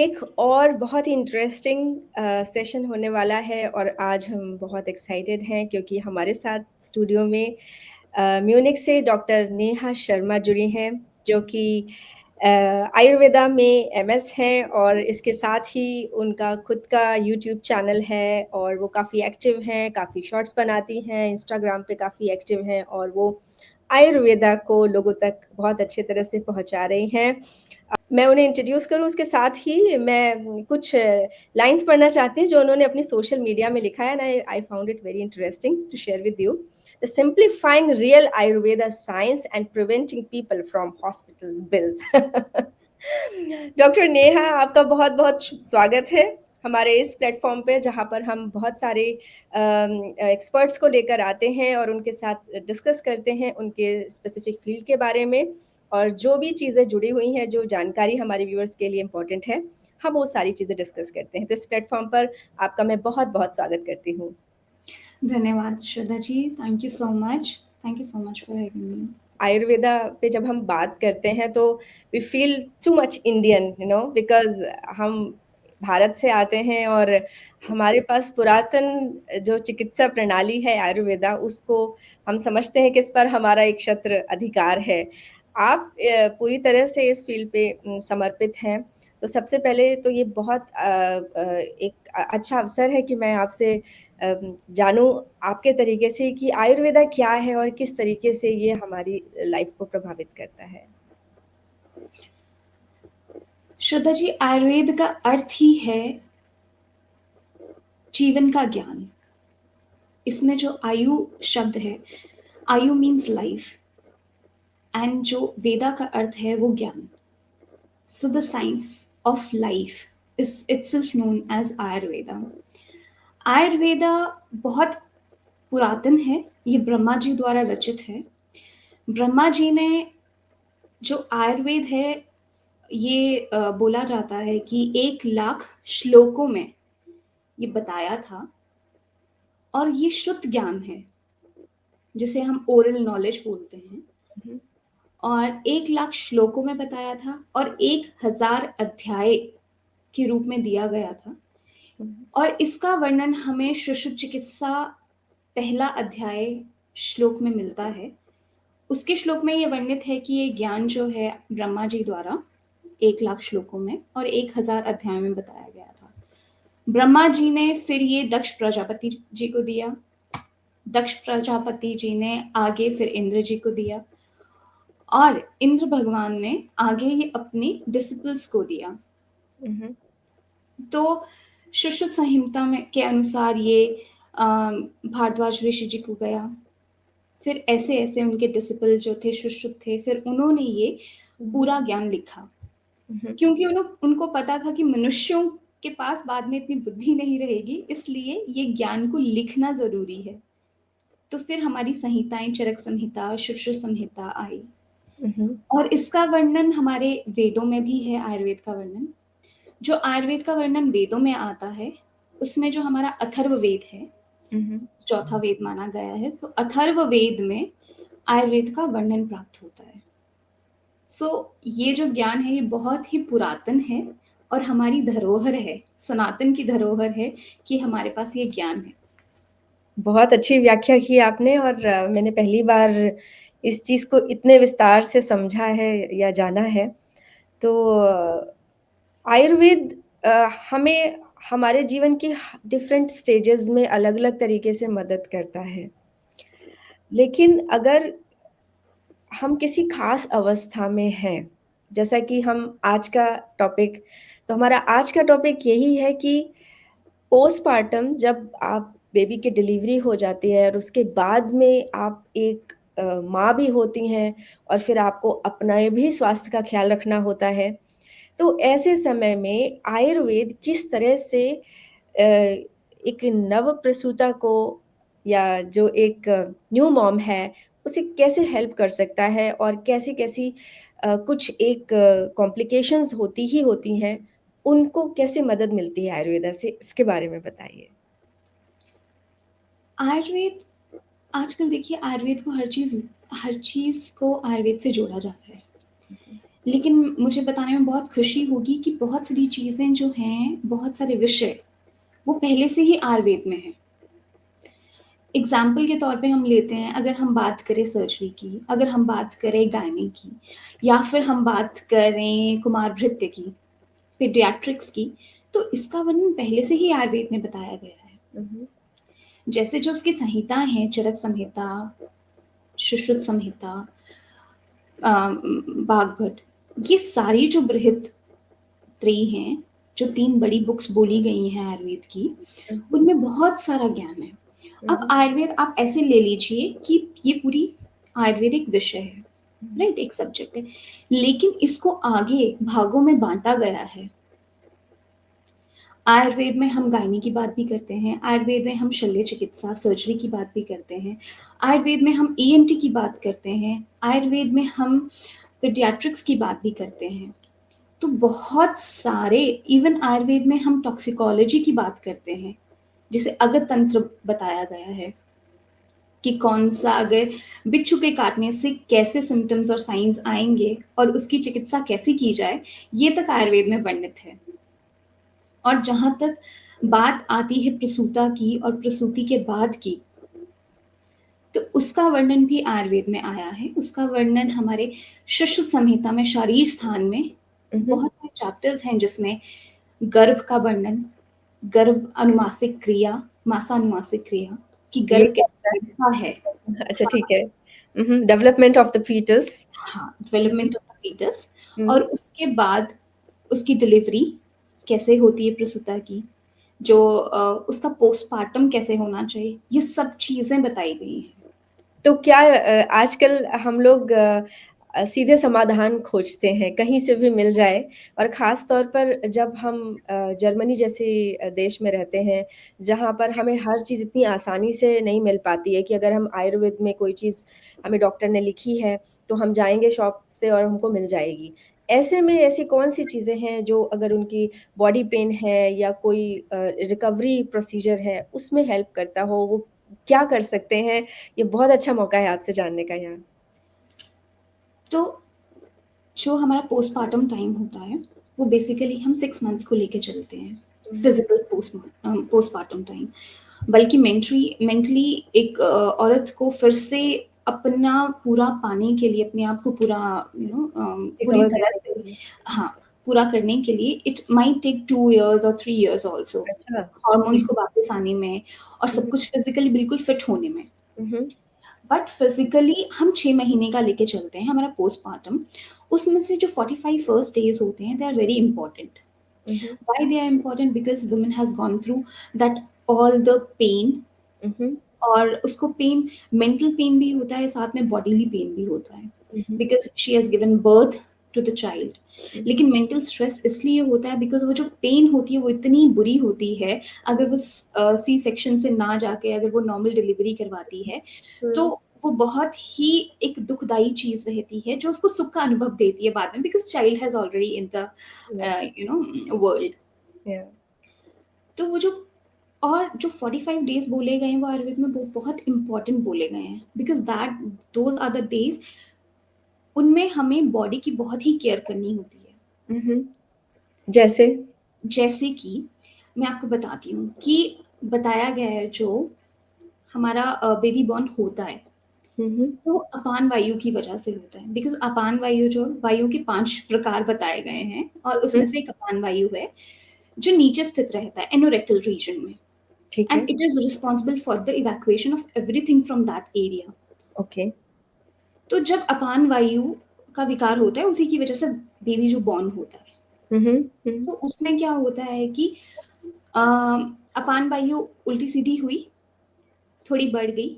एक और बहुत ही इंटरेस्टिंग सेशन होने वाला है और आज हम बहुत एक्साइटेड हैं क्योंकि हमारे साथ स्टूडियो में म्यूनिख से डॉक्टर नेहा शर्मा जुड़ी हैं जो कि आयुर्वेदा में एमएस हैं और इसके साथ ही उनका खुद का यूट्यूब चैनल है और वो काफ़ी एक्टिव हैं, काफ़ी शॉर्ट्स बनाती हैं, इंस्टाग्राम पे काफ़ी एक्टिव हैं और वो आयुर्वेदा को लोगों तक बहुत अच्छे तरह से पहुंचा रही हैं। मैं उन्हें इंट्रोड्यूस करूँ उसके साथ ही मैं कुछ लाइन्स पढ़ना चाहती हूँ जो उन्होंने अपनी सोशल मीडिया में लिखा है and I found it very interesting to share with you. The simplifying real Ayurveda science and preventing people from hospitals bills. Doctor Neha आपका बहुत बहुत स्वागत है हमारे इस प्लेटफॉर्म पे जहाँ पर हम बहुत सारे एक्सपर्ट्स को लेकर आते हैं और उनके साथ डिस्कस करते हैं उनके स्पेसिफिक फील्ड के बारे में और जो भी चीज़ें जुड़ी हुई हैं जो जानकारी हमारे व्यूअर्स के लिए इम्पोर्टेंट है हम वो सारी चीज़ें डिस्कस करते हैं। तो इस प्लेटफॉर्म पर आपका मैं बहुत बहुत स्वागत करती हूँ। धन्यवाद Shraddha ji. Thank you so much. Thank you so much for having me. Ayurveda पे जब हम बात करते हैं तो we feel too much Indian because हम भारत से आते हैं और हमारे पास पुरातन जो चिकित्सा प्रणाली है आयुर्वेदा उसको हम समझते हैं कि इस पर हमारा एक क्षत्र अधिकार है। आप पूरी तरह से इस फील्ड पे समर्पित हैं। तो सबसे पहले तो ये बहुत एक अच्छा अवसर है कि मैं आपसे जानूँ आपके तरीके से कि आयुर्वेदा क्या है और किस तरीके से ये हमारी लाइफ को प्रभावित करता है? श्रद्धा जी, आयुर्वेद का अर्थ ही है जीवन का ज्ञान। इसमें जो आयु शब्द है, आयु मीन्स लाइफ एंड जो वेदा का अर्थ है वो ज्ञान। So the science of life is itself known as Ayurveda. Ayurveda बहुत पुरातन है, ये ब्रह्मा जी द्वारा रचित है। ब्रह्मा जी ने जो आयुर्वेद है ये बोला जाता है कि 1 लाख श्लोकों में ये बताया था और ये शुद्ध ज्ञान है जिसे हम ओरल नॉलेज बोलते हैं। हुँ, और 1 लाख श्लोकों में बताया था और 1000 अध्याय के रूप में दिया गया था। हुँ, और इसका वर्णन हमें सुश्रुत चिकित्सा पहला अध्याय श्लोक में मिलता है। उसके श्लोक में ये वर्णित है कि ये ज्ञान जो है ब्रह्मा जी द्वारा 1 लाख श्लोकों में और 1000 अध्याय में बताया गया था। ब्रह्मा जी ने फिर ये दक्ष प्रजापति जी को दिया। दक्ष प्रजापति जी ने आगे फिर इंद्र जी को दिया और इंद्र भगवान ने आगे ये अपने डिसिपल्स को दिया। हुँ, तो सुश्रुत संहिता में के अनुसार ये भारद्वाज ऋषि जी को गया। फिर ऐसे ऐसे उनके डिसिपल जो थे सुश्रुत थे, फिर उन्होंने ये हुँ, पूरा ज्ञान लिखा हुँ, क्योंकि उनको पता था कि मनुष्यों के पास बाद में इतनी बुद्धि नहीं रहेगी, इसलिए ये ज्ञान को लिखना जरूरी है। तो फिर हमारी संहिताएं चरक संहिता, सुश्रुत संहिता आई हुँ, और इसका वर्णन हमारे वेदों में भी है। आयुर्वेद का वर्णन, जो आयुर्वेद का वर्णन वेदों में आता है उसमें जो हमारा अथर्व वेद है, हुँ, चौथा वेद माना गया है, तो अथर्व वेद में आयुर्वेद का वर्णन प्राप्त होता है। सो ये जो ज्ञान है ये बहुत ही पुरातन है और हमारी धरोहर है, सनातन की धरोहर है कि हमारे पास ये ज्ञान है। बहुत अच्छी व्याख्या की आपने और मैंने पहली बार इस चीज़ को इतने विस्तार से समझा है या जाना है। तो आयुर्वेद हमें हमारे जीवन की डिफरेंट स्टेजेस में अलग-अलग तरीके से मदद करता है। लेकिन अगर हम किसी खास अवस्था में हैं, जैसा कि हम आज का टॉपिक तो हमारा आज का टॉपिक यही है कि पोस्टपार्टम जब आप बेबी की डिलीवरी हो जाती है और उसके बाद में आप एक माँ भी होती हैं और फिर आपको अपना भी स्वास्थ्य का ख्याल रखना होता है। तो ऐसे समय में आयुर्वेद किस तरह से एक नवप्रसूता को या जो एक न्यू मॉम है उसे कैसे हेल्प कर सकता है और कैसी-कैसी कुछ एक कॉम्प्लिकेशंस होती ही होती हैं, उनको कैसे मदद मिलती है आयुर्वेदा से? इसके बारे में बताइए। आयुर्वेद, आजकल देखिए आयुर्वेद को हर चीज को आयुर्वेद से जोड़ा जा रहा है। लेकिन मुझे बताने में बहुत खुशी होगी कि बहुत सारी चीज़ें जो हैं, बहुत सारे विषय, वो पहले से ही आयुर्वेद में हैं। एग्ज़ाम्पल के तौर पे हम लेते हैं, अगर हम बात करें सर्जरी की, अगर हम बात करें गायनी की, या फिर हम बात करें कुमारभृत्य की, पीडियाट्रिक्स की, तो इसका वर्णन पहले से ही आयुर्वेद में बताया गया है। हुँ, जैसे जो उसकी संहिता हैं, चरक संहिता, सुश्रुत संहिता, वाग्भट, ये सारी जो बृहत त्रयी हैं, जो 3 बड़ी बुक्स बोली गई हैं आयुर्वेद की, हुँ, उनमें बहुत सारा ज्ञान है। अब हुँ, आयुर्वेद आप ऐसे ले लीजिए कि ये पूरी आयुर्वेदिक विषय है, हुँ, राइट? एक सब्जेक्ट है, लेकिन इसको आगे भागों में बाँटा गया है। आयुर्वेद में हम गायनी की बात भी करते हैं, आयुर्वेद में हम शल्य चिकित्सा, सर्जरी की बात भी करते हैं, आयुर्वेद में हम ईएनटी की बात करते हैं, आयुर्वेद में हम पीडियाट्रिक्स की बात भी करते हैं। तो बहुत सारे, इवन आयुर्वेद में हम टॉक्सिकोलॉजी की बात करते हैं, जिसे अगत तंत्र बताया गया है कि कौन-सा अगर बिच्छू के काटने से कैसे सिम्पटम्स और साइन्स आएँगे और उसकी चिकित्सा कैसे की जाए, ये तक आयुर्वेद में वर्णित है। और जहाँ तक बात आती है प्रसूता की और प्रसूति के बाद की, तो उसका वर्णन भी आयुर्वेद में आया है। उसका वर्णन हमारे सुश्रुत संहिता में शारीर स्थान में हुँ, बहुत सारे चैप्टर्स हैं जिसमें गर्भ का वर्णन, गर्भ अनुमासिक क्रिया, मासानुमासिक क्रिया, कि ये गर्भ क्या कैसे बढ़ता है। होता है? अच्छा ठीक है। Development of the foetus. हाँ, hmm, development of the foetus, hmm. और उसके बाद उसकी डिलीवरी कैसे होती है प्रसूता की, जो उसका पोस्टपार्टम कैसे होना चाहिए, ये सब चीज़ें बताई गई हैं। तो क्या आजकल हम लोग सीधे समाधान खोजते हैं, कहीं से भी मिल जाए और ख़ास तौर पर जब हम जर्मनी जैसे देश में रहते हैं, जहाँ पर हमें हर चीज़ इतनी आसानी से नहीं मिल पाती है कि अगर हम आयुर्वेद में कोई चीज़ हमें डॉक्टर ने लिखी है, तो हम जाएँगे शॉप से और हमको मिल जाएगी। ऐसे में ऐसी कौन-सी चीज़ें हैं जो अगर उनकी बॉडी पेन है या कोई रिकवरी प्रोसीजर है, उसमें हेल्प करता हो, वो क्या कर सकते हैं? ये बहुत अच्छा मौका है आपसे जानने का यहाँ। तो जो हमारा पोस्टपार्टम टाइम होता है, वो बेसिकली हम 6 मंथ्स को लेके चलते हैं, हुँ, हुँ। Physical postpartum time. बल्कि मेंटली एक औरत को फिर से अपना पूरा पाने के लिए, अपने आप को पूरा पूरी रिकवर तरह करने से, के लिए। हाँ, पूरा करने के लिए इट माइट टेक 2 इयर्स और 3 इयर्स आल्सो, अच्छा, ओके। हार्मोन्स को वापस आने में और हुँ, सब हुँ। कुछ फिज़िकली बिल्कुल फिट होने में। हुँ, हुँ। बट फिज़िकली हम 6 महीने का लेके चलते हैं हमारा पोस्टपार्टम। उसमें से जो 45 फर्स्ट डेज़ होते हैं, they are very important. Hmm, hmm. Why they are important? Because woman has gone through that all the pain, hmm, हुँ। और उसको पेन, मेंटल पेन भी होता है, साथ में बॉडीली पेन भी होता है, हुँ, hmm. Because she has given birth to the child. Hmm, लेकिन मेंटल स्ट्रेस इसलिए होता है बिकॉज़ वो जो पेन होती है वो इतनी बुरी होती है, अगर वो सी सेक्शन से ना जाके अगर वो नॉर्मल डिलीवरी करवाती है, तो हुँ। वो बहुत ही एक दुखदाई चीज़ रहती है, जो उसको सुख का अनुभव देती है बाद में, because child has already in the या वर्ल्ड। या तो वो जो, और जो 45 डेज़ बोले गए हैं वो आयुर्वेद में वो बहुत इम्पोर्टेंट बोले गए हैं, because that those are the days, उनमें हमें बॉडी की बहुत ही केयर करनी होती है। हुँ, हुँ। जैसे? जैसे कि मैं आपको बताती हूँ कि बताया गया है जो हमारा बेबी बॉर्न होता है, हुँ, हुँ। तो अपान वायु की वजह से होता है, बिकॉज़ अपान वायु जो, वायु के 5 प्रकार बताए गए हैं और हुँ, उसमें हुँ। से एक अपान वायु है, जो नीचे स्थित रहता है एनोरेक्टल रीजन में, ठीक है, and it is responsible for the evacuation of everything from that area. Okay. तो जब अपान वायु का विकार होता है, उसी की वजह से बेबी जो बॉर्न होता है, हुँ, हुँ। हुँ। तो उसमें क्या होता है कि अ, अपान वायु उल्टी-सीधी हुई, थोड़ी बढ़ गई,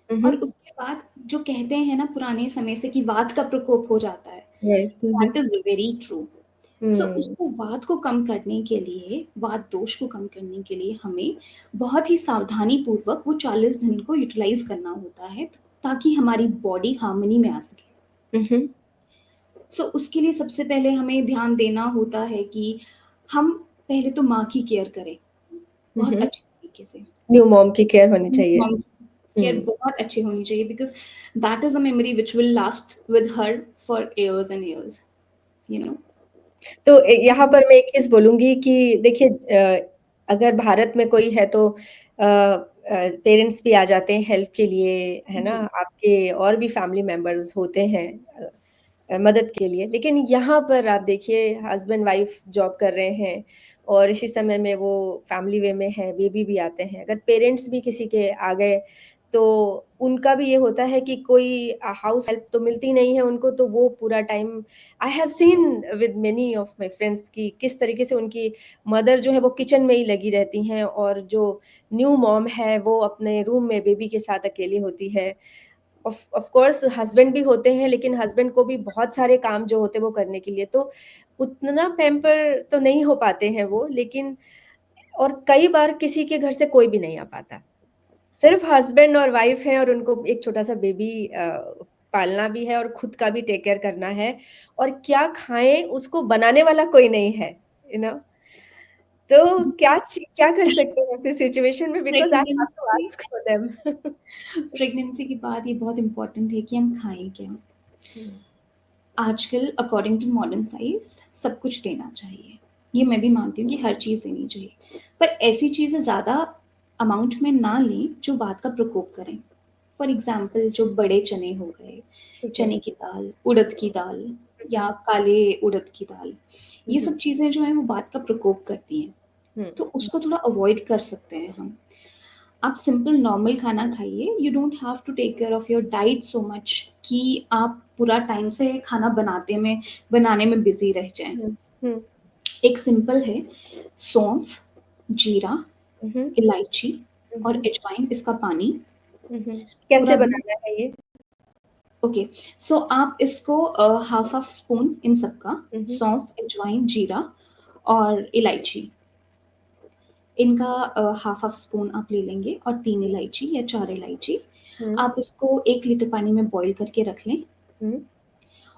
हुँ, और हुँ। उसके बाद जो कहते हैं ना पुराने समय से कि वात का प्रकोप हो जाता है, right. Hmm, hmm. That is very true. So hmm. उसको वात को कम करने के लिए, वात दोष को कम करने के लिए हमें बहुत ही सावधानी पूर्वक वो 40 दिन को यूटिलाइज़ करना होता है, ताकि हमारी बॉडी हार्मनी में आ सके। हुँ, हुँ। सो उसके लिए सबसे पहले हमें ध्यान देना होता है कि हम पहले तो माँ की केयर करें, हुँ, बहुत हुँ। अच्छे तरीके से। न्यू मॉम की केयर होनी चाहिए। मॉम की केयर हुँ। बहुत अच्छी होनी चाहिए, because that is a memory which will last with her for years and years. You know. तो यहाँ पर मैं एक चीज़ बोलूँगी कि देखिए अगर भारत में कोई है तो पेरेंट्स भी आ जाते हैं हेल्प के लिए, है ना? जी। आपके और भी फैमिली मेंबर्स होते हैं मदद के लिए। लेकिन यहाँ पर आप देखिए हस्बैंड वाइफ जॉब कर रहे हैं और इसी समय में वो फैमिली वे में है, बेबी भी आते हैं। अगर पेरेंट्स भी किसी के आ गए, तो उनका भी ये होता है कि कोई हाउस हेल्प तो मिलती नहीं है उनको, तो वो पूरा time I have seen with many of my friends कि किस तरीके से उनकी मदर जो है वो किचन में ही लगी रहती हैं और जो न्यू मॉम है वो अपने रूम में बेबी के साथ अकेली होती है। ऑफ कोर्स हस्बैंड भी होते हैं लेकिन हस्बैंड को भी बहुत सारे काम जो होते हैं वो करने के लिए तो उतना पैम्पर तो नहीं हो पाते हैं वो लेकिन और कई बार किसी के घर से कोई भी नहीं आ पाता। सिर्फ हस्बैंड और वाइफ हैं और उनको एक छोटा-सा बेबी पालना भी है और खुद का भी टेक केयर करना है और क्या खाएँ उसको बनाने वाला कोई नहीं है, यू नो? तो क्या कर सकते हैं ऐसे सिचुएशन में because I have to pregnancy ask for them. Pregnancy के बाद ये बहुत इम्पोर्टेंट है कि हम खाएँ क्या? हुँ, आजकल अकॉर्डिंग टू मॉडर्न साइंस सब कुछ देना चाहिए। ये मैं भी मानती हूँ कि हर चीज़ देनी चाहिए। पर ऐसी चीज़ें ज़्यादा अमाउंट में ना लें जो बाद का प्रकोप करें। फॉर एग्ज़ाम्पल जो बड़े चने हो गए, ठीक है। चने की दाल, उड़द की दाल हुँ, या काले उड़द की दाल, हुँ, ये हुँ, सब चीज़ें जो हैं वो बाद का प्रकोप करती हैं। हुँ, तो हुँ, उसको थोड़ा अवॉइड कर सकते हैं हम। आप सिंपल नॉर्मल खाना खाइए, you don't have to take care of your diet so much कि आप पूरा टाइम से खाना बनाने में बिज़ी रह जाएँ। हुँ, हुँ, एक सिंपल है सौंफ, जीरा, हुँ, हुँ, इलायची हुँ, और हुँ, अजवाइन इसका पानी हुँ, हुँ। पूरा कैसे दिन। बनाना है ये? ओके, सो आप इसको हाफ हाफ स्पून इन सबका हुँ, हुँ, सौंफ, अजवाइन, जीरा और इलायची, इनका हाफ हाफ स्पून आप ले लेंगे और 3 इलायची या 4 इलायची। हुँ, आप इसको 1 लीटर पानी में बॉयल करके रख लें हुँ,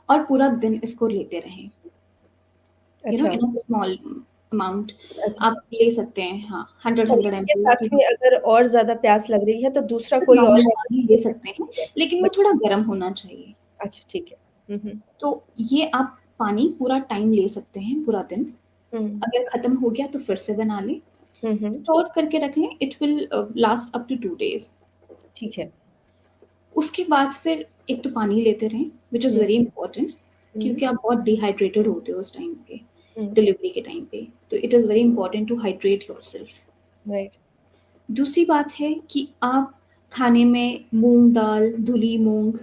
और पूरा दिन इसको लेते रहें। अच्छा, इन अ स्मॉल अमाउंट अच्छा। आप ले सकते हैं, हाँ, 100 और 100 इसके एमएल साथ में 200 अगर और ज़्यादा प्यास लग रही है तो दूसरा तो कोई और नॉर्मल पानी रेमेडी ले ले सकते हैं, सकते हैं? लेकिन वो बट थोड़ा गर्म होना चाहिए। अच्छा ठीक है। हुँ, हुँ, तो ये आप पानी पूरा टाइम ले सकते हैं, पूरा दिन। हुँ, अगर खत्म हो गया तो फिर से बना लें। हुँ, हुँ, स्टोर करके रख लें, it will last up to 2 days. ठीक है। उसके बाद फिर एक तो पानी लेते रहें, which is hmm, very important hmm, क्योंकि आप बहुत डिहाइड्रेटेड होते हो उस टाइम पे, हुँ, डिलीवरी के टाइम पे। तो it is very important to hydrate yourself. Right. दूसरी बात है कि आप खाने में मूँग दाल, धुली मूँग,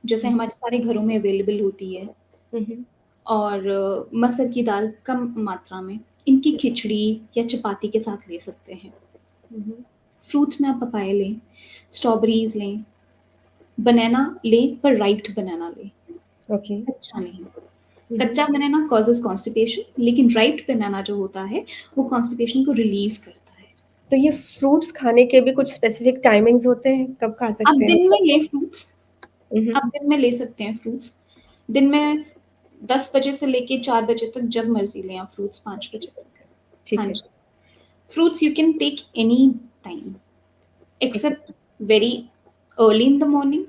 जैसे हुँ, हमारे सारे घरों में अवेलेबल होती है, हुँ, हुँ, और मसर की दाल कम मात्रा में, इनकी खिचड़ी या चपाती के साथ ले सकते हैं। हुँ, हुँ, फ्रूट्स में आप पपाया लें, स्ट्रॉबेरीज़ लें, बनाना लें पर राइप्ड बनाना लें, ओके। कच्चा नहीं। हुँ, हुँ। कच्चा बनाना कॉजेज़ कॉन्स्टिपेशन, लेकिन राइप्ड बनाना जो होता है, वो कॉन्स्टिपेशन को रिलीव करता है। तो ये फ्रूट्स खाने के भी कुछ स्पेसिफिक टाइमिंग्स होते हैं? कब खा आप सकते हैं दिन में मतलब? लें फ्रूट्स, हुँ, हुँ, आप दिन में ले सकते हैं फ्रूट्स। दिन में 10 बजे से लेके 4 बजे तक जब मर्ज़ी लें आप फ्रूट्स, 5 बजे तक। हाँ ठीक है। जी। Fruits you can take any time ठीक है। except very early in the morning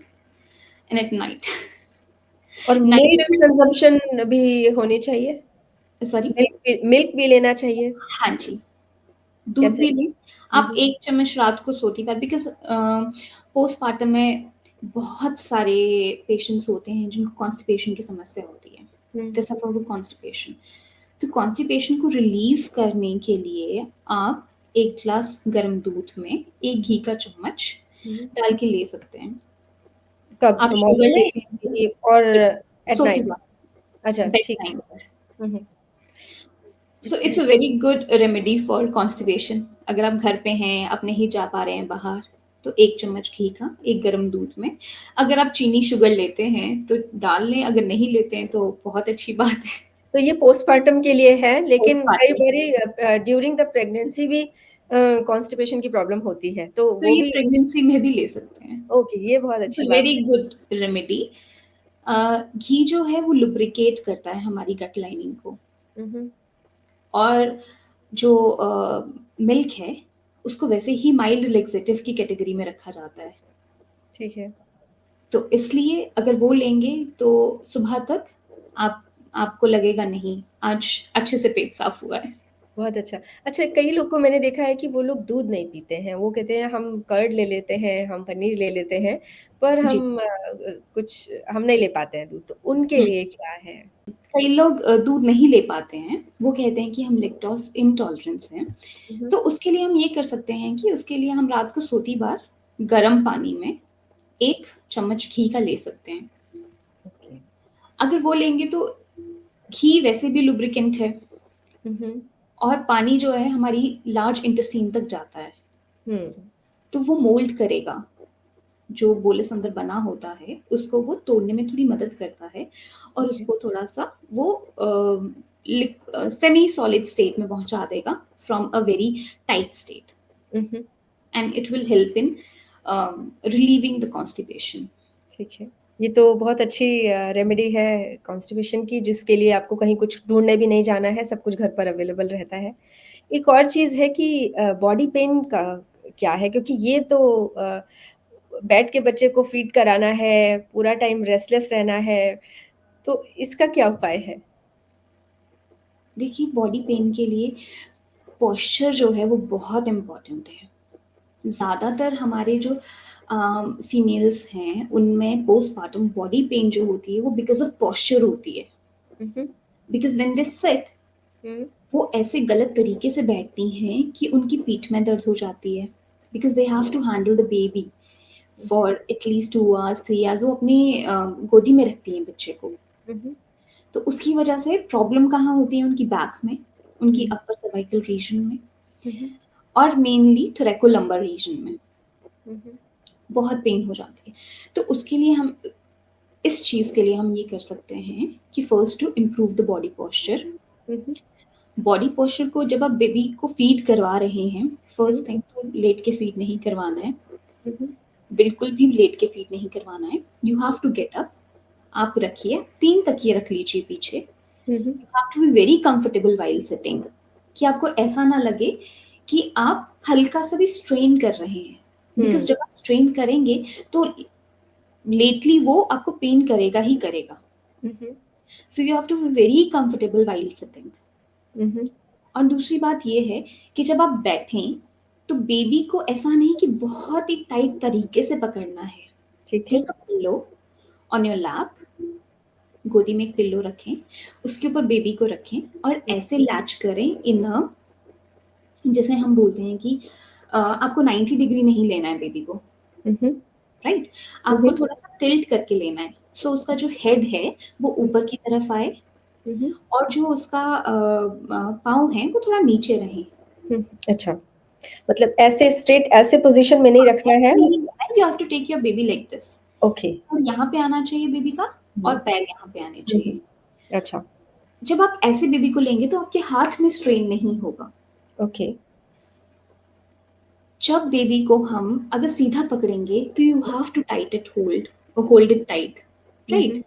and at night. और नाइट मिल्क में की कंज़म्पशन भी होनी चाहिए? भी सॉरी, मिल्क भी लेना चाहिए? हाँ जी, दूध कैसे? भी लें। हुँ, आप हुँ, 1 चम्मच रात को सोती वक़्त, बिकॉज़ पोस्टपार्टम में बहुत सारे पेशेंट्स होते हैं जिनको कॉन्स्टिपेशन की समस्या होती है। हुँ, दे सफ़र फ्रॉम कॉन्स्टिपेशन। तो कॉन्स्टिपेशन को रिलीव करने के लिए आप 1 ग्लास गरम दूध में 1 घी का चम्मच हुँ। डाल के ले सकते हैं। कब आप शुगर मॉर्निंग में ले लेंगे ये और एट सोते नाइट? वक़्त, अच्छा बेड ठीक टाइम है। पर। हुँ, हुँ। So it's a very good remedy for constipation. अगर आप घर पे हैं, आप नहीं जा पा रहे हैं बाहर, तो 1 चम्मच घी का, 1 गरम दूध में, अगर आप चीनी शुगर लेते हैं तो डाल लें, अगर नहीं लेते हैं तो बहुत अच्छी बात है। तो ये पोस्टपार्टम के लिए है, लेकिन कई पोस्टपार्टम बारी ड्यूरिंग द प्रेगनेंसी भी कॉन्स्टिपेशन की प्रॉब्लम होती है, तो तो वो ये भी प्रेगनेंसी में भी ले सकते हैं। ओके, ये बहुत इट्स अ अच्छी बात वेरी गुड रेमेडी। घी जो है वो लुब्रिकेट करता है हमारी गट लाइनिंग को, है। हुँ, हुँ। और जो मिल्क है, उसको वैसे ही माइल्ड लेक्सेटिव की कैटेगरी में रखा जाता है। ठीक है। तो इसलिए अगर वो लेंगे तो सुबह तक आप आपको लगेगा नहीं, आज अच्छे से पेट साफ हुआ है। बहुत अच्छा। अच्छा, कई लोग को मैंने देखा है कि वो लोग दूध नहीं पीते हैं। वो कहते हैं हम कर्ड ले लेते हैं, हम पनीर ले लेते हैं, पर जी। कुछ हम नहीं ले पाते हैं दूध। तो उनके हुँ। लिए क्या है? कई लोग दूध नहीं ले पाते हैं, वो कहते हैं कि हम लैक्टोज़ इंटॉलरेंस हैं। हुँ, हुँ। तो उसके लिए हम ये कर सकते हैं कि उसके लिए हम रात को सोती बार गर्म पानी में 1 चम्मच घी का ले सकते हैं। ओके। अगर वो लेंगे तो घी वैसे भी लुब्रिकेंट है हुँ, हुँ। और पानी जो है हमारी लार्ज इंटेस्टाइन तक जाता है, हुँ। तो वो मोल्ड करेगा। जो बोलस अंदर बना होता है, उसको वो तोड़ने में थोड़ी मदद करता है और ओके। उसको थोड़ा-सा वो सेमी सॉलिड स्टेट में पहुँचा देगा from a very tight state hmm, hmm. And it will help in relieving the constipation. ठीक है। ये तो बहुत अच्छी रेमेडी है कॉन्स्टिपेशन की, जिसके लिए आपको कहीं कुछ ढूँढने भी नहीं जाना है, सब कुछ घर पर अवेलेबल रहता है। एक और चीज़ है कि बॉडी पेन का क्या है? क्योंकि ये तो बैठ के बच्चे को फ़ीड कराना है, पूरा टाइम रेस्टलेस रहना है, तो इसका क्या उपाय है? देखिए बॉडी पेन के लिए पोस्चर जो है वो बहुत इम्पोर्टेंट है। ज़्यादातर हमारे जो फीमेल्स हैं, उनमें पोस्टपार्टम बॉडी पेन जो होती है वो बिकॉज़ ऑफ पोस्चर होती है। हुँ, hmm. Because when they sit हुँ, वो ऐसे गलत तरीके से बैठती हैं कि उनकी पीठ में दर्द हो जाती है। Because they have to handle the baby hmm, for at least 2 hours, 3 hours वो अपनी गोदी में रखती हैं बच्चे को। हुँ, हुँ, तो उसकी वजह से प्रॉब्लम कहाँ होती है उनकी बैक में, उनकी हुँ, अपर सर्वाइकल रीजन में हुँ, हुँ, और मेनली थोरैकोलम्बर रीजन में हुँ, हुँ, बहुत पेन हो जाती है। तो उसके लिए हम इस चीज़ के लिए हम ये कर सकते हैं कि first to improve the body posture. Hmm, hmm, body posture को जब आप बेबी को फीड करवा रहे हैं, हुँ, फर्स्ट थिंग तो लेट के फीड नहीं करवाना है, हुँ, हुँ, बिल्कुल भी लेट के फीड नहीं करवाना है। You have to get up, आप रखिए, 3 तकिए रख लीजिए पीछे। हुँ, हुँ, you have to be very comfortable while sitting कि आपको ऐसा ना लगे कि आप हल्का-सा भी स्ट्रेन कर रहे हैं। बिकॉज़ हुँ, जब आप स्ट्रेन करेंगे तो लेटली वो आपको पेन करेगा ही करेगा। हुँ, हुँ, so you have to be very comfortable while sitting. हुँ, हुँ, और दूसरी बात ये है कि जब आप बैठें, तो बेबी को ऐसा नहीं कि बहुत ही टाइट तरीके से पकड़ना है। ठीक है। Take a pillow on your lap, गोदी में एक पिलो रखें, उसके ऊपर बेबी को रखें और हुँ, ऐसे लैच करें इन अ जैसे हम बोलते हैं कि आपको 90 डिग्री नहीं लेना है बेबी को, हुँ, हुँ, राइट? हुँ, आपको हुँ, थोड़ा-सा टिल्ट करके लेना है। सो उसका जो हेड है, वो हुँ, ऊपर की तरफ आए हुँ, हुँ, और जो उसका पाँव है, वो थोड़ा नीचे रहें। हुँ, अच्छा। मतलब ऐसे स्ट्रेट ऐसे पोज़ीशन में नहीं रखना है नहीं उस करना है, you have to take your baby like this. Okay. और यहाँ पे आना चाहिए बेबी का हुँ, और पैर यहाँ पे आने हुँ, चाहिए। हुँ, अच्छा, जब आप ऐसे बेबी को लेंगे तो आपके हाथ में स्ट्रेन नहीं होगा। ओके। जब बेबी को हम अगर सीधा पकड़ेंगे तो you have to tight it hold it tight, hmm, right? हुँ,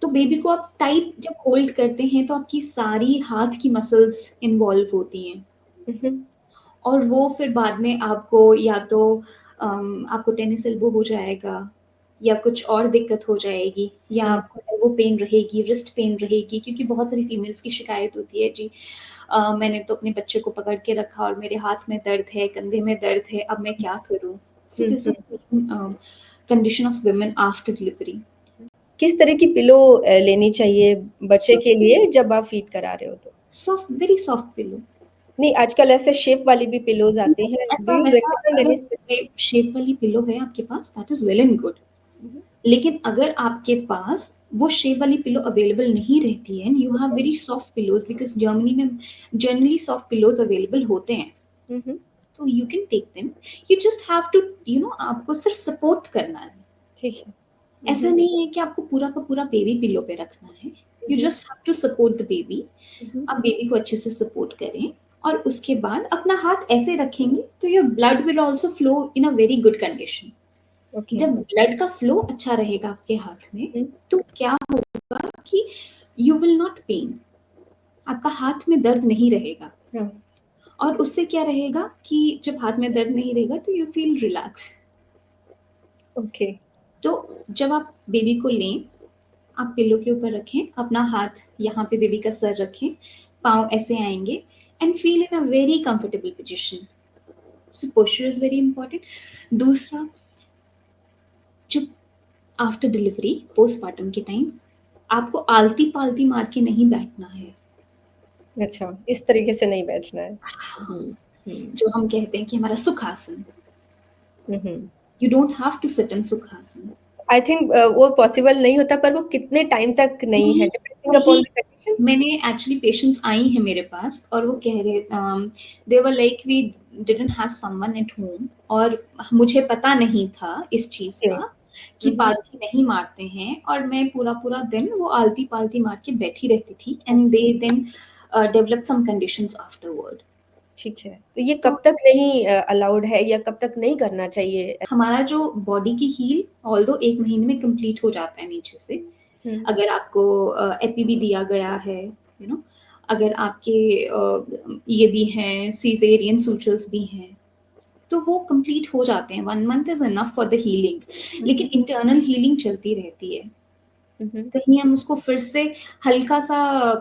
तो बेबी को आप टाइट जब होल्ड करते हैं तो आपकी सारी हाथ की मसल्स इन्वॉल्व होती हैं हुँ, हुँ, और वो फिर बाद में आपको या तो आपको टेनिस एल्बो हो जाएगा या कुछ और दिक्कत हो जाएगी या हुँ, आपको एल्बो पेन रहेगी, रिस्ट पेन रहेगी क्योंकि बहुत सारी फीमेल्स की शिकायत होती है जी मैंने तो अपने बच्चे को पकड़ के रखा और मेरे हाथ में दर्द है, कंधे में दर्द है, अब मैं क्या करूँ? So hmm, this hmm. Is condition of women after delivery. किस तरह की पिलो लेनी चाहिए बच्चे सो के लिए जब आप फीड करा रहे हो तो? Soft very soft pillow. नहीं, आजकल ऐसे शेप वाली भी पिलोज़ आती हैं। डू ऐसा यू वैसा रिकमेंड अगर एनी स्पेसिफिक? शेप वाली पिलो है आपके पास that is well and good. हुँ, हुँ, लेकिन अगर आपके पास वो शेप वाली पिलो अवेलेबल नहीं रहती है, you have very soft pillows because Germany में जनरली सॉफ्ट पिलोज़ अवेलेबल होते हैं। हुँ, हुँ, तो you can take them. You just have to आपको सिर्फ सपोर्ट करना है। ठीक है। हुँ, ऐसा हुँ, नहीं है कि आपको पूरा का पूरा बेबी पिलो पे रखना है। Hmm, you hmm, just have to support the baby. हुँ, हुँ, आप बेबी को अच्छे से सपोर्ट करें और उसके बाद अपना हाथ ऐसे रखेंगे तो your blood will also flow in a very good condition. Okay. जब ब्लड का फ्लो अच्छा रहेगा आपके हाथ में, हुँ, तो क्या होगा कि यू विल नॉट पेन, आपका हाथ में दर्द नहीं रहेगा हाँ, और उससे क्या रहेगा कि जब हाथ में दर्द नहीं रहेगा तो यू फील रिलैक्स। ओके। तो जब आप बेबी को लें, आप पिल्लो के ऊपर रखें, अपना हाथ यहाँ पे बेबी का सर रखें, पाँव ऐसे आएँगे and feel in a very comfortable position. So posture is very important. दूसरा, जो आफ्टर डिलीवरी पोस्टपार्टम के टाइम आपको आलती-पालती मार के नहीं बैठना है। अच्छा, इस तरीके से नहीं बैठना है। हाँ, हुँ, हुँ, जो हम कहते हैं कि हमारा सुखासन, हुँ, हुँ। You don't have to sit in sukhasana. I think वो पॉसिबल नहीं होता, पर वो कितने टाइम तक नहीं है, नहीं, डिपेंडिंग वही अपॉन द कंडीशन। मैंने एक्चुअली पेशेंट्स आई हैं मेरे पास और वो कह रहे they were like we didn't have someone at home और मुझे पता नहीं था इस चीज़ ओके। का कि हुँ, हुँ। पालथी नहीं मारते हैं और मैं पूरा-पूरा दिन वो आलती-पालती मार के बैठी रहती थी and they then developed some conditions afterward. ठीक है। तो ये तो कब तक नहीं अलाउड है या कब तक नहीं करना चाहिए? हमारा जो बॉडी की हील ऑल्दो 1 महीने में कंप्लीट हो जाता है नीचे से। हुँ, अगर आपको एपी भी दिया गया है, यू नो अगर आपके ये भी हैं, सीज़ेरियन सूचर्स भी हैं, तो वो कंप्लीट हो जाते हैं। 1 month is enough for the healing. हुँ, लेकिन हुँ, इंटरनल हीलिंग चलती रहती है। हुँ, हुँ, कहीं हम उसको फिर से हल्का-सा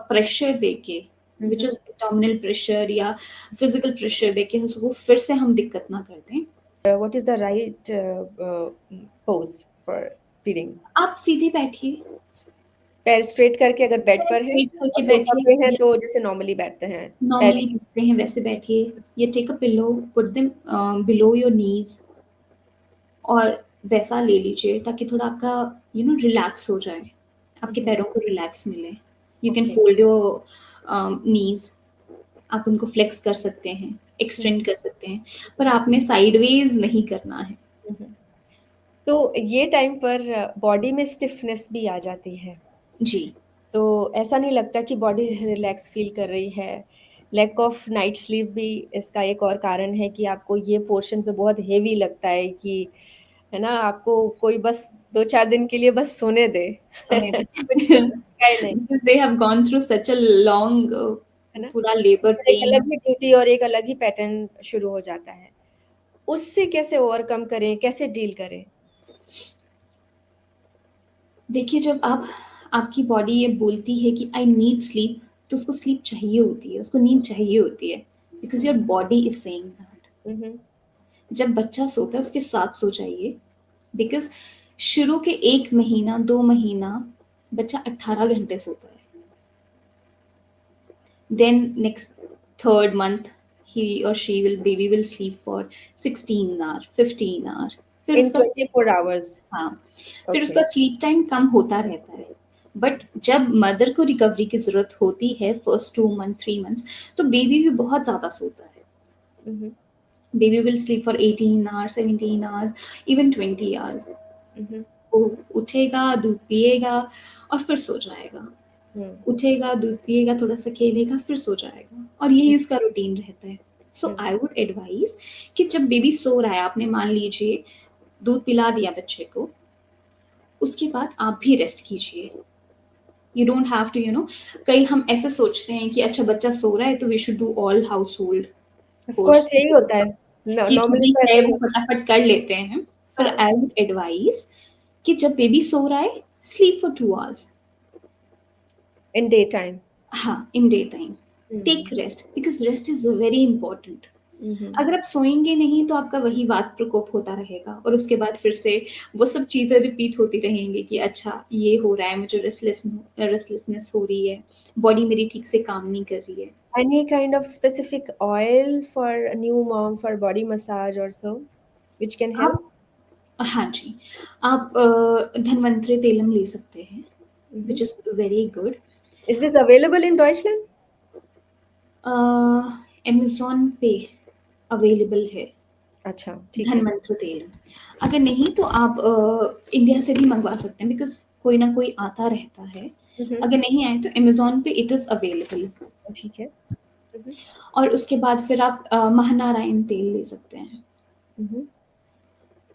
प्रेशर देके, हुँ, which hmm. Is abdominal pressure या फिज़िकल प्रेशर देके उसको फिर से हम दिक्कत ना कर दें। What is the right pose for feeding? आप सीधे बैठिए, पैर स्ट्रेट करके अगर बेड पैर पर हैं स्ट्रेट और करके सोफ़ा बैठिए पे हैं या तो जैसे नॉर्मली बैठते हैं, पैर नॉर्मली बैठते हैं वैसे बैठिए या take a pillow, put them below your knees और वैसा ले लीजिए ताकि थोड़ा आपका रिलैक्स हो जाए, हुँ, आपके हुँ, पैरों को रिलैक्स मिले। You can okay. Fold your knees, आप उनको फ्लेक्स कर सकते हैं, हुँ, एक्सटेंड कर सकते हैं, पर आपने साइडवेज़ नहीं करना है। हुँ, हुँ। तो ये टाइम पर बॉडी में स्टिफनेस भी आ जाती है। जी, तो ऐसा नहीं लगता कि बॉडी रिलैक्स फ़ील कर रही है। लैक ऑफ नाइट स्लीप भी इसका एक और कारण है कि आपको ये पोर्शन पे बहुत हेवी लगता है कि है ना, आपको कोई बस 2-4 दिन के लिए बस सोने दे। सोने दें। कुछ है नहीं, because they have gone through such a long है ना? पूरा लेबर फिर एक पेन। अलग ही ड्यूटी और एक अलग ही पैटर्न शुरू हो जाता है। उससे कैसे ओवरकम करें, कैसे डील करें? देखिए, जब आपकी बॉडी ये बोलती है कि आई नीड स्लीप, तो उसको स्लीप चाहिए होती है, उसको नींद चाहिए होती है, because hmm, your body is saying that. हुँ, हुँ, जब बच्चा सोता है, उसके साथ सो जाइए, बिकॉज़ शुरू के 1 महीना, 2 महीना बच्चा 18 घंटे सोता है। देन नेक्स्ट 3rd मंथ ही और she will baby will sleep for 16 hour, 15 hour, फिर इन उसका स्लीप 24 आवर्स। हाँ, फिर ओके। उसका स्लीप टाइम कम होता रहता है। बट जब मदर को रिकवरी की ज़रूरत होती है फर्स्ट 2 मंथ, 3 मंथ्स, तो बेबी भी बहुत ज़्यादा सोता है। हुँ, हुँ, baby will sleep for 18 hours, 17 hours, even 20 hours. हुँ, हुँ, वो उठेगा, दूध पिएगा और फिर सो जाएगा। हुँ, उठेगा, दूध पिएगा, थोड़ा-सा खेलेगा, फिर सो जाएगा और यही हुँ, उसका रूटीन रहता है। सो हुँ, आई वुड एडवाइज़ कि जब बेबी सो रहा है, आपने मान लीजिए दूध पिला दिया बच्चे को, उसके बाद आप भी रेस्ट कीजिए। यू डोंट हैव टू कई हम ऐसे सोचते हैं कि अच्छा बच्चा सो रहा है तो we should do all household of course course यही होता है। कि जो नॉर्मली भी तो है ऐसा ही वो होता फटाफट कर लेते हैं। पर है। आई वुड एडवाइज़ कि जब बेबी सो रहा है, sleep for 2 hours. In day time. हाँ, in day time. Take hmm, rest because rest is very important. हुँ, हुँ। अगर आप सोएँगे नहीं तो आपका वही वात प्रकोप होता रहेगा और उसके बाद फिर से वो सब चीज़ें रिपीट होती रहेंगी कि अच्छा ये हो रहा है, मुझे रेस्टलेसनेस हो रही है, बॉडी मेरी ठीक से काम नहीं कर रही है। Any kind of specific oil for a new mom for body massage or so, which can help? आप हाँ जी, आप धन्वंतरि तैलम ले सकते हैं, Mhm. Which is very good. Is this available in Deutschland? A, Amazon पे अवेलेबल है अच्छा, ठीक है। धन्वंतरि तैलम। अगर नहीं तो आप इंडिया से भी मँगवा सकते हैं बिकॉज़ कोई ना कोई आता रहता है। हुँ, हुँ। अगर नहीं आए तो अमेज़न पे इट इज़ अवेलेबल। ठीक है। हुँ, हुँ। और उसके बाद फिर आप महानारायण तेल ले सकते हैं। हुँ, हुँ।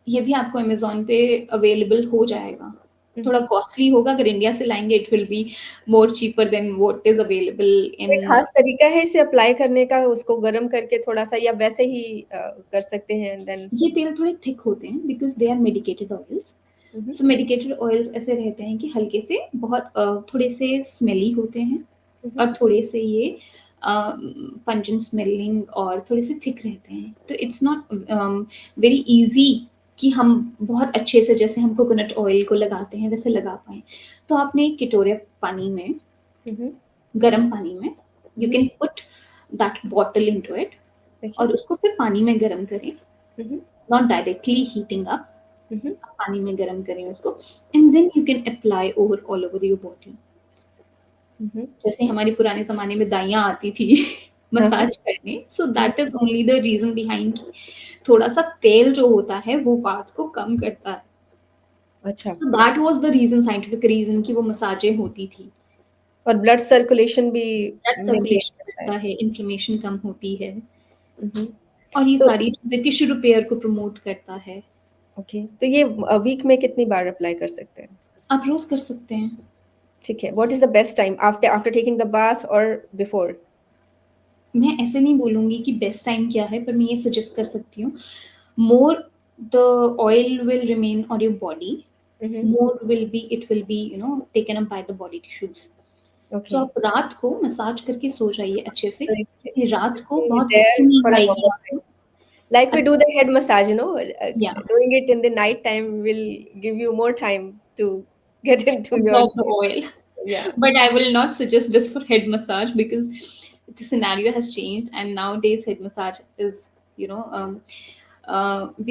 ये भी आपको अमेज़न पे अवेलेबल हो जाएगा। हुँ, थोड़ा हुँ। कॉस्टली होगा अगर इंडिया से लाएँगे it will be more cheaper than what is available कोई इन। ख़ास तरीका है इसे अप्लाई करने का उसको गरम करके थोड़ा-सा या वैसे ही कर सकते हैं एंड देन ये तेल थोड़े थिक होते हैं because they are medicated oils. Mhm. So medicated oils ऐसे रहते हैं कि हल्के से बहुत थोड़े से स्मेली होते हैं Mhm. और थोड़े से ये पंजेंट स्मेलिंग और थोड़े से थिक रहते हैं, तो इट्स नॉट वेरी इजी कि हम बहुत अच्छे से जैसे हम कोकोनट ऑयल को लगाते हैं वैसे लगा पाएँ। तो आपने एक कटोरे पानी में, Mhm. गर्म पानी में, you Mhm. Can put that bottle into it Okay. और उसको फिर पानी में गर्म करें, Mhm. Not directly heating up, Mhm. पानी में गर्म करें उसको, and then you can apply over all over your body. Mhm. जैसे हमारे पुराने ज़माने में दाइयाँ आती थी हाँ, मसाज करने, सो हाँ। That is only the reason behind कि थोड़ा-सा तेल जो होता है वो बात को कम करता है। अच्छा। So that was the reason, scientific reason कि वो मसाजें होती थी। और ब्लड सर्कुलेशन भी ब्लड मेंटेन सर्कुलेशन करता है। बढ़ता है, इन्फ्लेमेशन कम होती है Mhm. और ये तो सारी चीज़ें टिश्यू रिपेयर को प्रमोट करता है। ओके, तो ये वीक में कितनी बार अप्लाई कर सकते हैं? आप रोज़ कर सकते हैं। ठीक है, what is the best time after after taking the bath और बिफोर? मैं ऐसे नहीं बोलूँगी कि बेस्ट टाइम क्या है, पर मैं ये सजेस्ट कर सकती हूँ, more the oil will remain on your body, Mhm. more it will be taken up by the body tissues. Okay, So आप रात को मसाज करके सो जाइए अच्छे से, so क्योंकि रात को be बहुत अच्छी there नींद for a आएगी longer time. आपको। Like we do अच्छी, the head massage, या doing it in the night time will give you more time to get into your absorb the sleep. oil. Yeah. But I will not suggest this for head massage because the scenario has changed, and nowadays head massage is, you know um,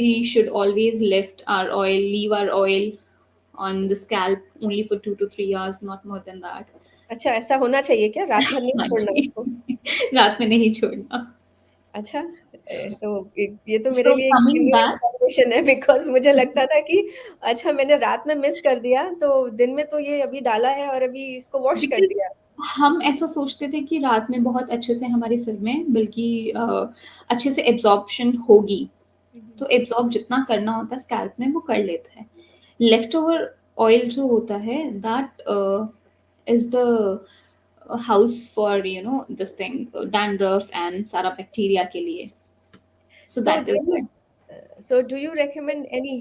we should always lift our oil, leave our oil on the scalp only for 2 to 3 hours, not more than that. अच्छा, ऐसा होना चाहिए क्या? रात भर नहीं हाँ छोड़ना जी। उसको? रात में नहीं छोड़ना। अच्छा, तो ये तो मेरे सो लिए कमिंग न्यू बैक, इन्फॉर्मेशन है बिकॉज़ मुझे लगता था कि अच्छा मैंने रात में मिस कर दिया, तो दिन में तो ये अभी डाला है और अभी इसको वॉश कर बिकॉज़ दिया। हम ऐसा सोचते थे कि रात में बहुत अच्छे से हमारे सिर में बल्कि अच्छे से एब्ज़ॉर्प्शन होगी। हुँ, हुँ। तो एब्ज़ॉर्ब जितना करना होता है स्कैल्प में वो कर लेता है। लेफ्ट ओवर ऑयल जो होता है that is the house for this thing dandruff and सारा बैक्टीरिया के लिए। So So that do is you why do you recommend any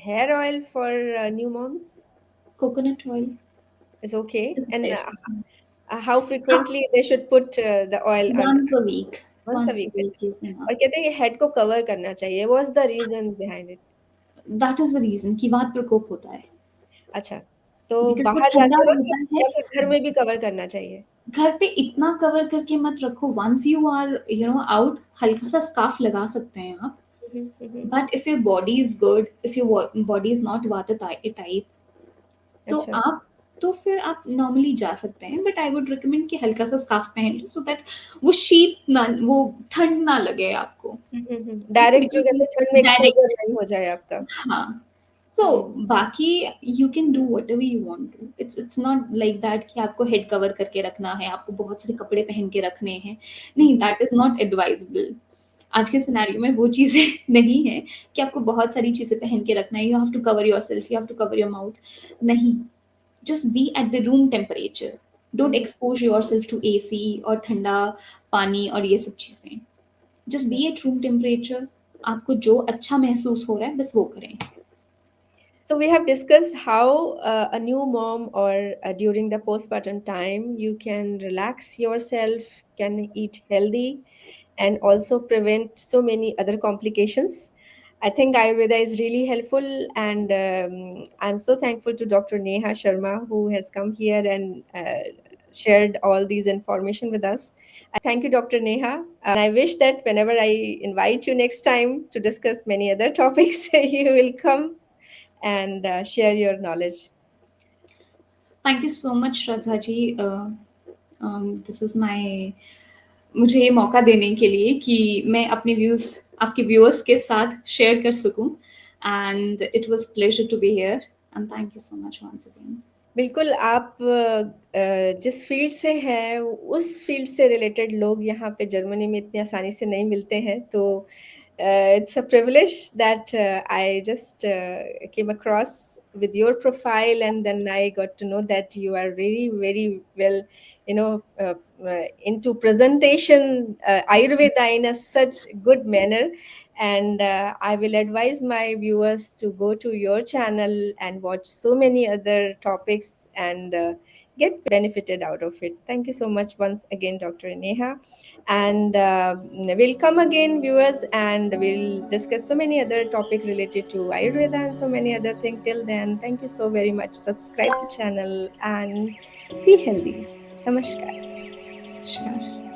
hair oil for new moms? Coconut oil Is okay? Is the And best. how frequently they should put the oil on? Once a week, Once a once a week? Week is और enough. कहते हैं ये head को cover करना चाहिए। What's the reason behind it? That is the reason कि वात प्रकोप होता है। अच्छा, तो बिकॉज़ वो बाहर ठंडा जाते वक़्त रहता है, या फिर घर में भी कवर करना चाहिए? घर पे इतना कवर करके मत रखो, वन्स यू आर आउट हल्का-सा स्कार्फ लगा सकते हैं आप। हुँ, हुँ, हुँ, हुँ। But if your body is good, if your body is not water type, तो अच्छा। तो फिर आप नॉर्मली जा सकते हैं, बट आई वुड रिकमेंड कि हल्का-सा स्कार्फ पहन लो सो दैट वो शीत ना, वो ठंड ना लगे आपको। हुँ, हुँ, हुँ। डायरेक्ट जो बिकॉज़ कहते हैं ठंड में एक्सपोज़र डायरेक्ट, नहीं हो जाए आपका। हाँ। सो हुँ, बाकी you can do whatever you want to, it's not like that कि आपको हेड कवर करके रखना है, आपको बहुत सारे कपड़े पहन के रखने हैं। हुँ, नहीं, हुँ, दैट इज़ नॉट एडवाइजेबल। आज के सिनेरियो में वो चीज़ें नहीं है कि आपको बहुत सारी चीज़ें पहन के रखना है, you have to cover yourself, you have to cover your mouth. नहीं, just be at the room temperature. हुँ, don't hmm. Expose yourself to AC और ठंडा पानी और ये सब चीज़ें। Just be at room temperature, आपको जो अच्छा महसूस हो रहा है बस वो करें। So we have discussed how a new mom or during the postpartum time you can relax yourself, can eat healthy, and also prevent so many other complications. I think Ayurveda is really helpful, and I'm so thankful to Dr. Neha Sharma who has come here and shared all these information with us. I thank you, Dr. Neha, and I wish that whenever I invite you next time to discuss many other topics, you will come and share your knowledge. Thank you so much Shraddha ji. This is my, मुझे ये मौका देने के लिए कि मैं अपने views आपके व्यूअर्स के साथ शेयर कर सकूं, and it was pleasure to be here, and thank you so much once again. बिल्कुल, आप जिस फ़ील्ड से हैं, उस फ़ील्ड से रिलेटेड लोग यहाँ पे जर्मनी में इतनी आसानी से नहीं मिलते हैं, तो it's a privilege that I just came across with your profile, and then I got to know that you are really very well, into presentation Ayurveda in a such good manner. And I will advise my viewers to go to your channel and watch so many other topics and get benefited out of it. Thank you so much once again, Dr. Neha. And we'll come again, viewers, and we'll discuss so many other topic related to Ayurveda and so many other things. Till then, thank you so very much. Subscribe the channel and be healthy. Namaskar. Namaskar.